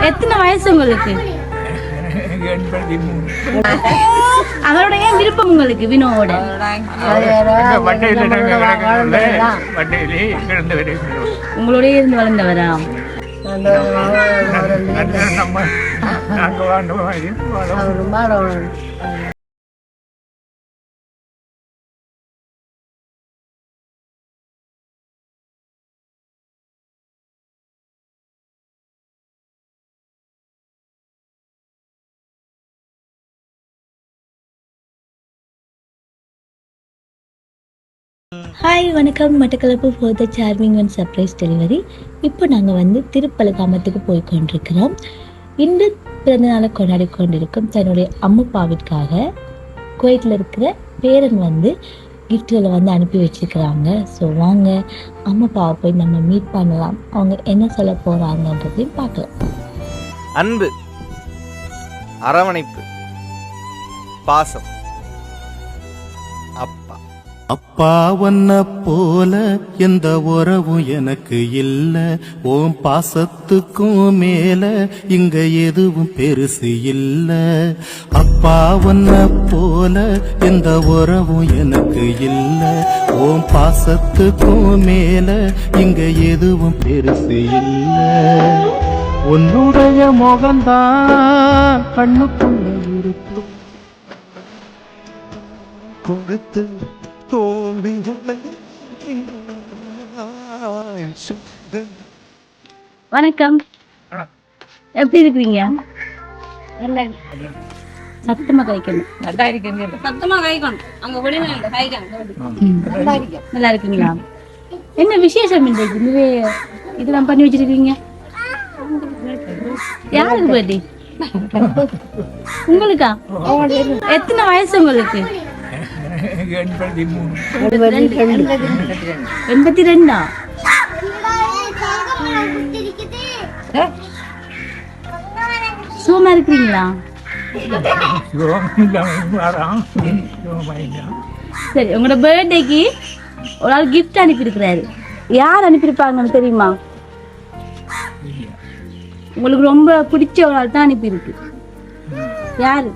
எத்தனை வயசு உங்களுக்கு? அவரோட ஏன் விருப்பம் உங்களுக்கு வினோவோட? உங்களோட இருந்து வளர்ந்தவரா? ஹாய் வணக்கம், Batticaloa for the charming and surprise delivery. இப்போ நாங்கள் வந்து திருப்பலகாமத்துக்கு போய் கொண்டிருக்கிறோம். இன்று பிறந்தநாளை கொண்டாடி கொண்டிருக்கும் தன்னுடைய அம்மாப்பாவிற்காக குவைத்தில் இருக்கிற பேரன் வந்து கிஃப்ட்களை வந்து அனுப்பி வச்சுருக்கிறாங்க. ஸோ வாங்க அம்மாப்பாவை போய் நம்ம மீட் பண்ணலாம், அவங்க என்ன சொல்ல போகிறாங்கன்றதையும் பார்க்கலாம். அன்பு, அரவணைப்பு, பாசம். அப்பா வண்ண போல எந்த உறவும் எனக்கு இல்ல, ஓம் பாசத்துக்கும் மேல இங்க எதுவும் பெருசு இல்ல. அப்பா வண்ண போல எந்த உறவும் எனக்கு இல்ல, ஓம் பாசத்துக்கும் மேல இங்க எதுவும் பெருசு இல்ல. உன்னுடைய முகம்தான் கண்ணுக்குள்ள இருக்கு கொடுத்து. வணக்கம், எப்படி இருக்கீங்க? சத்தமா கைக்கணும். நல்லா இருக்கீங்களா? என்ன விசேஷம் இதெல்லாம் பண்ணி வச்சிருக்கீங்க? யாருக்கு பர்த்டே? உங்களுக்கா? எத்தனை வயசு உங்களுக்கு? 82. சும்மா இருக்கிறீங்களா? சரி, உங்களோட பர்த்டேக்கு ஒரு ஆள் கிஃப்ட் அனுப்பி இருக்கிறாரு. யார் அனுப்பியிருப்பாங்கன்னு தெரியுமா? உங்களுக்கு ரொம்ப பிடிச்ச ஒரு ஆள் தான் அனுப்பியிருக்கு. யாரு?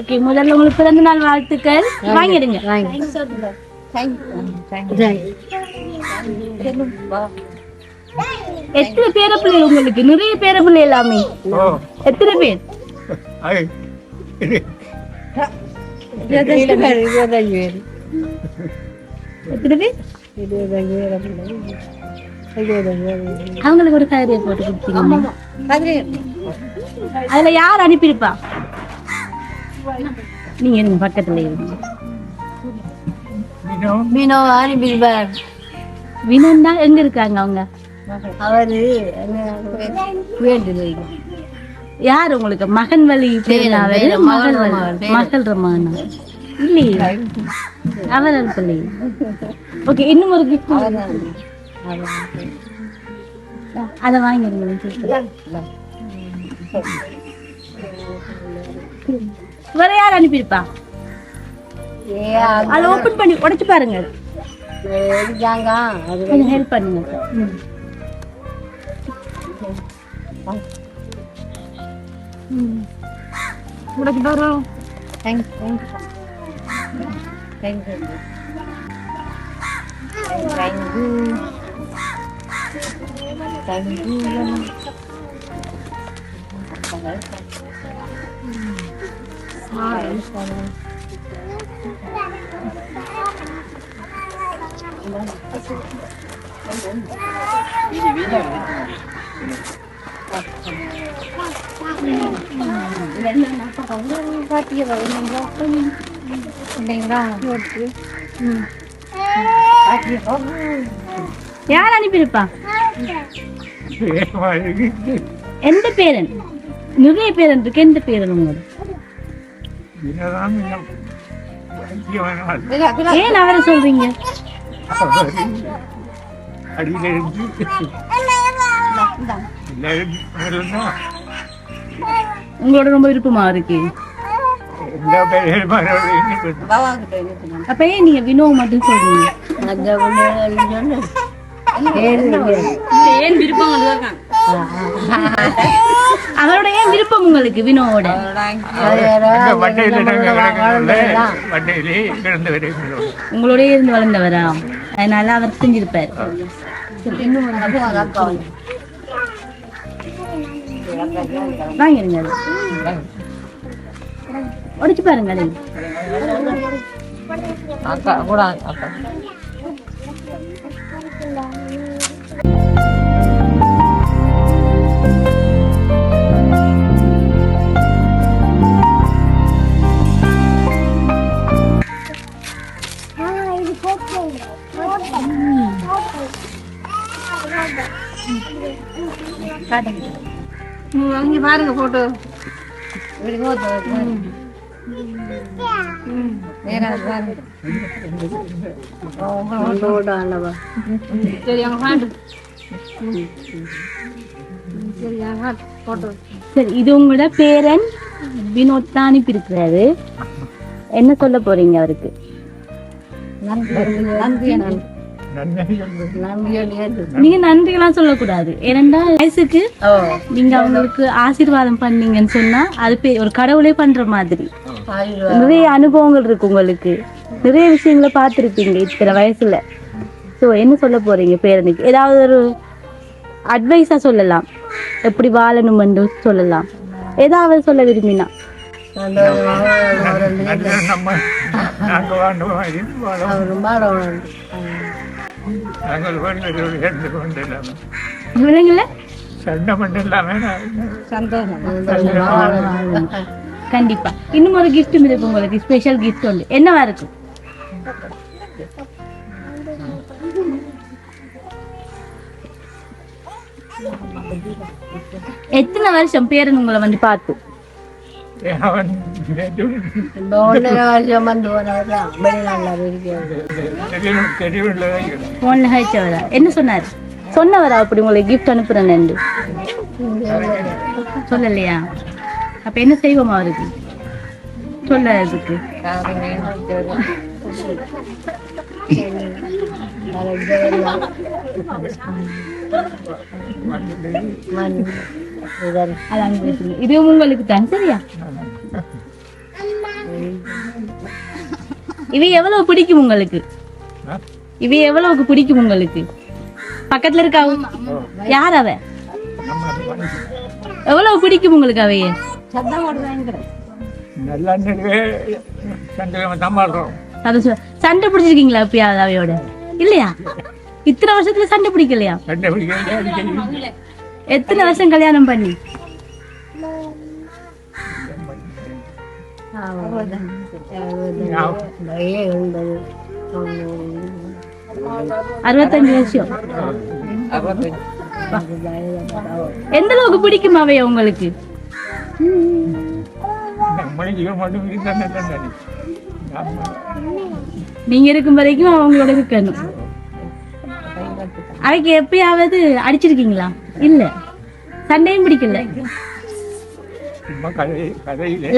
ஓகே, முதல்ல உங்களுக்கு பிறந்த நாள் வாழ்த்துக்கள். வாங்கிடுங்க. எத்தனை பேர பிள்ளை உங்களுக்கு? நிறைய பேர பிள்ளை எல்லாமே. எத்தனை பேர்? எத்தனை பேர்? அவங்களுக்கு ஒரு கதிரையை போட்டு கொடுத்தீங்க. அதுல யார் அனுப்பியிருப்பா? நீங்க இருங்க, பக்கத்துல இருங்க. வினோன் தான். எங்க இருக்காங்க அவங்க? யார் உங்களுக்கு? மகன் வழி மகள் ரமானா இல்லையே, அவர் இல்லையே. ஓகே, இன்னும் ஒரு கிஃப்ட் அதை வாங்கிடுங்க. வேற யார் அனுப்பியிருப்பா? அதை ஓபன் பண்ணி உடைச்சு பாருங்க, கொஞ்சம் ஹெல்ப் பண்ணுங்க. உடைச்சு பாருங்க. யார் அனுப்பியிருப்பா? எந்த பேரன்? நிறைய பேரன் இருக்கு. எந்த பேரன் உங்களுக்கு? ஏன் அவரை சொல்றீங்க? உங்களோட ரொம்ப விருப்பமா இருக்கு. அப்ப ஏன் நீங்க வினோ மட்டும் சொல்றீங்க? ஏன் விருப்பம் அவரோட ஏன் விருப்பம் உங்களுக்கு வினோவோட? உங்களோட இருந்து வளர்ந்தவரா, அதனால அவர் செஞ்சிருப்பாரு. வாங்கிருங்க, உடைச்சு பாருங்க. அக்கா கூட அக்கா இங்க பாருங்க போட்டோ. சரி, இது உங்களோட பேரன் வினோத் தான் அனுப்பி இருக்கிறாரு. என்ன சொல்ல போறீங்க அவருக்கு? நீங்க நன்றி எல்லாம் சொல்லக்கூடாது. ஏனென்றா வயசுக்கு நீங்க அவங்களுக்கு ஆசீர்வாதம் பண்ணீங்கன்னு சொன்னா அது ஒரு கடவுளே பண்ற மாதிரி. நிறைய அனுபவங்கள் இருக்கு உங்களுக்கு, நிறைய விஷயங்களை பார்த்துருப்பீங்க இத்தனை வயசுல. ஸோ என்ன சொல்ல போறீங்க பேரனுக்கு? ஏதாவது ஒரு அட்வைஸா சொல்லலாம், எப்படி வாழணும்னு சொல்லலாம், ஏதாவது சொல்ல விரும்பினா. கண்டிப்பா இன்னும் ஒரு கிஃப்ட் இருக்கு உங்களுக்கு, ஸ்பெஷல் கிஃப்ட் உண்டு. என்னவா இருக்கு? எத்தனை வருஷம் பேரன் உங்களை வந்து பார்த்து? என்ன சொன்னாரு? சொன்னவரா அப்படி உங்களுக்கு கிஃப்ட் அனுப்புறேன்னு? சொல்லலையா? அப்ப என்ன செய்வோம் அவருக்கு சொல்லதுக்கு? இது உங்களுக்கு தான். சரியா? இவ எவ்வளவு பிடிக்கும் உங்களுக்கு? இவ எவ்வளவுக்கு பிடிக்கும் உங்களுக்கு? பக்கத்துல இருக்கா? யார் அவ? எவ்வளவு பிடிக்கும் உங்களுக்கு அவைய? சண்டை பிடிச்சிருக்கீங்களா எப்பயாவது அவையோட? இல்லையா? இத்தனை வருஷத்துல சண்டை பிடிக்கலையா? எத்தனை வருஷம் கல்யாணம் பண்ணி? 65 வருஷம். எந்த அளவுக்கு பிடிக்கும் அவைய உங்களுக்கு? நீங்க இருக்கும் வரைக்கும் அவங்களோட இருக்கணும். அவைக்கு எப்பயாவது அடிச்சிருக்கீங்களா? இல்ல. சண்டையும் பிடிக்கல.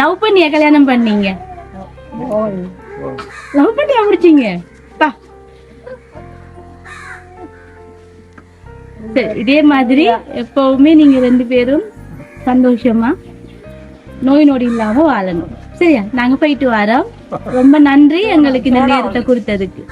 லவ் பண்ணியா கல்யாணம் பண்ணீங்க? லவ் பண்ணியா முடிச்சீங்க? இதே மாதிரி எப்பவுமே நீங்க 2 பேரும் சந்தோஷமா நோய் நொடி இல்லாம வாழணும். சரியா? நாங்க போயிட்டு வரோம். ரொம்ப நன்றி எங்களுக்கு இந்த நேரத்தை கொடுத்ததுக்கு.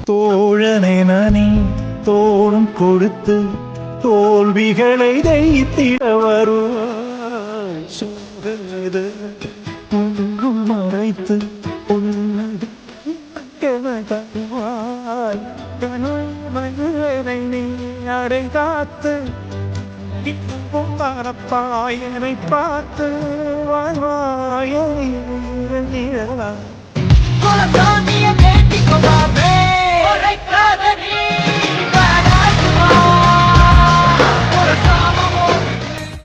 தோழனே நானே தோளும் கொடுத்து தோல்விகளை தைத்திட வருவாய் சோகது உன்னும் மறைத்து உன்னது தருவாய் கனவை நீ அடை காத்து இப்பவும் மறப்பாயனை பார்த்து வாழ்வாய நிழலா